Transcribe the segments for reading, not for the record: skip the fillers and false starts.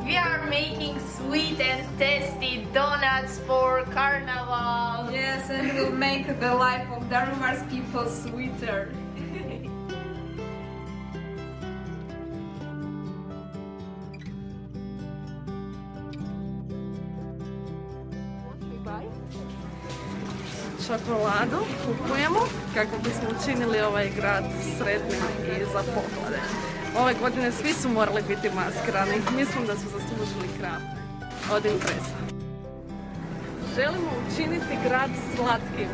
We are making sweet and tasty donuts for Carnival. Yes, and we'll make the life of Daruvar's people sweeter. Čokoladu kupujemo kako bismo učinili ovaj grad sretnim i za poklade. Ove godine svi su morali biti maskirani. Mislim da su zaslužili krafne od Impresa. Želimo učiniti grad slatkim.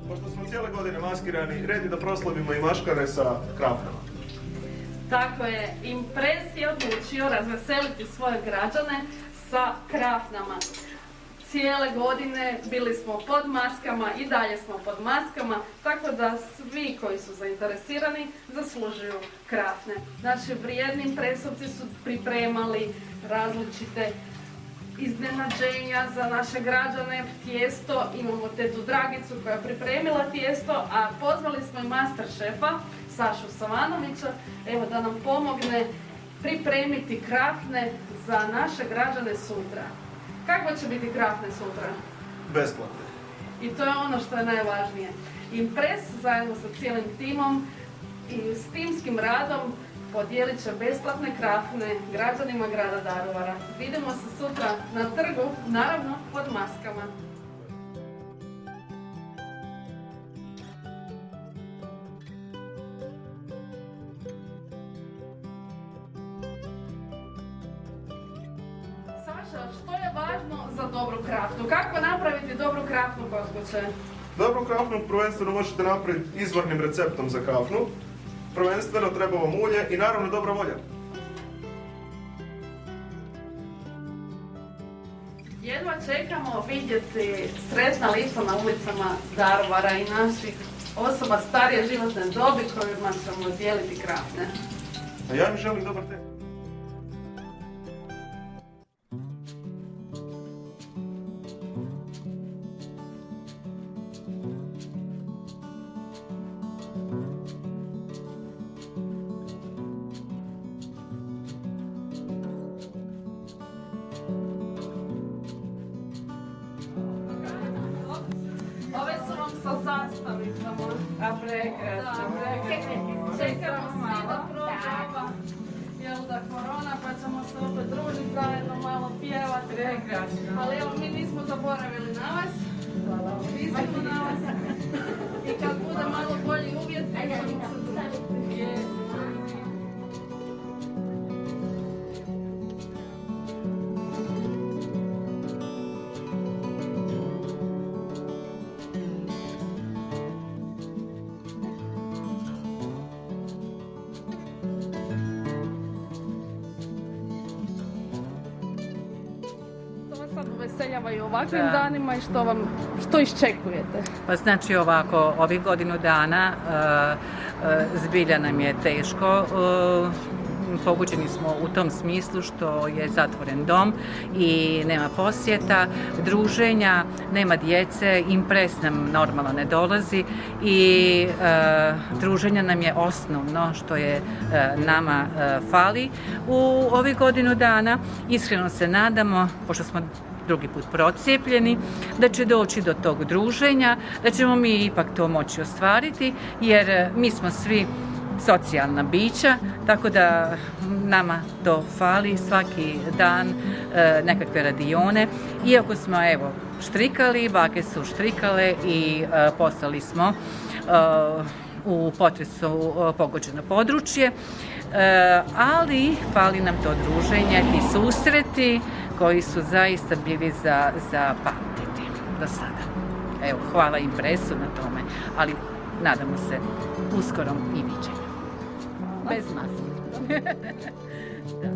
Pošto smo cijele godine maskirani, red je da proslavimo i maškare sa krafnama. Tako je, Impres je odlučio razveseliti svoje građane sa krafnama. Cijele godine bili smo pod maskama i dalje smo pod maskama, tako da svi koji su zainteresirani zaslužuju krafne. Naši vrijedni Impresovci su pripremali različite iznenađenja za naše građane, tijesto, imamo tetu Dragicu koja je pripremila tijesto, a pozvali smo i master šefa Sašu Savanovića, evo da nam pomogne pripremiti krafne za naše građane sutra. Kako će biti krafne sutra? Besplatne. I to je ono što je najvažnije. Impres zajedno sa cijelim timom i s timskim radom podijelit će besplatne krafne građanima grada Daruvara. Vidimo se sutra na trgu, naravno pod maskama. Saša, što je važno za dobru krafnu? Kako napraviti dobru krafnu kod kuće? Dobru krafnu prvenstveno možete napraviti izvornim receptom za krafnu. Prvenstveno treba vam ulje i naravno dobra volja. Jedva čekamo vidjeti sretna lica na ulicama Daruvara i naših osoba starije životne dobi kojima ćemo dijeliti krafne. A ja im želim dobar tek. Ove su vam sa zastavicama. A prekrasno, prekrasno. Čekamo svi da prođe ova, jel da, korona, pa ćemo se opet družiti zajedno, malo pjevati. Prekrasno. Ali evo, mi nismo zaboravili na vas. Hvala. Mislimo na vas. I kad bude malo bolji uvjet, ćemo se družiti. Sad uveseljavaju ovakvim danima i što iščekujete? Pa znači ovako, ovih godinu dana zbilja nam je teško. Pogođeni smo u tom smislu što je zatvoren dom i nema posjeta, druženja, nema djece, Impres nam normalno ne dolazi i druženja nam je osnovno što je nama fali. U ovih godinu dana iskreno se nadamo, pošto smo drugi put procijepljeni, da će doći do tog druženja, da ćemo mi ipak to moći ostvariti, jer mi smo svi socijalna bića, tako da nama to fali svaki dan nekakve radione. Iako smo štrikali, bake su štrikale i poslali smo u potresu pogođeno područje, ali fali nam to druženje i susreti koji su zaista bili za pamtiti do sada. Evo, hvala Impresu na tome, ali nadamo se uskorom i viđenju. Bez maske. Da.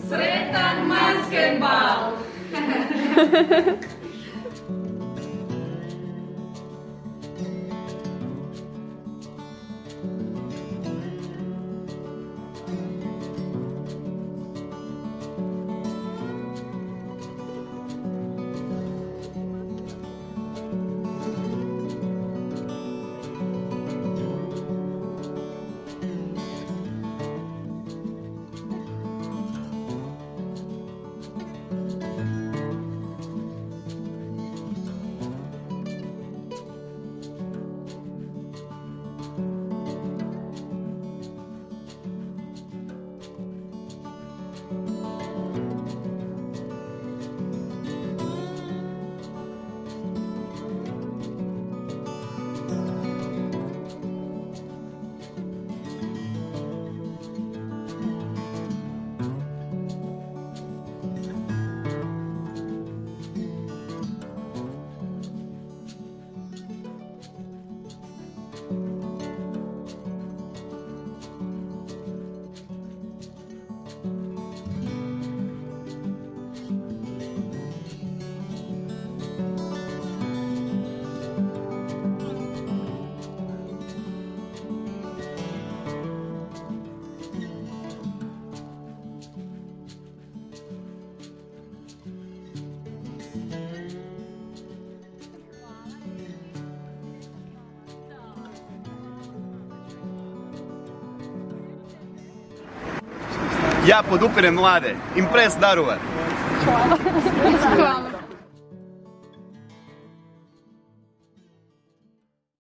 Sretan maskenbal! Ja podupirem mlade. Impres Daruvar. Hvala.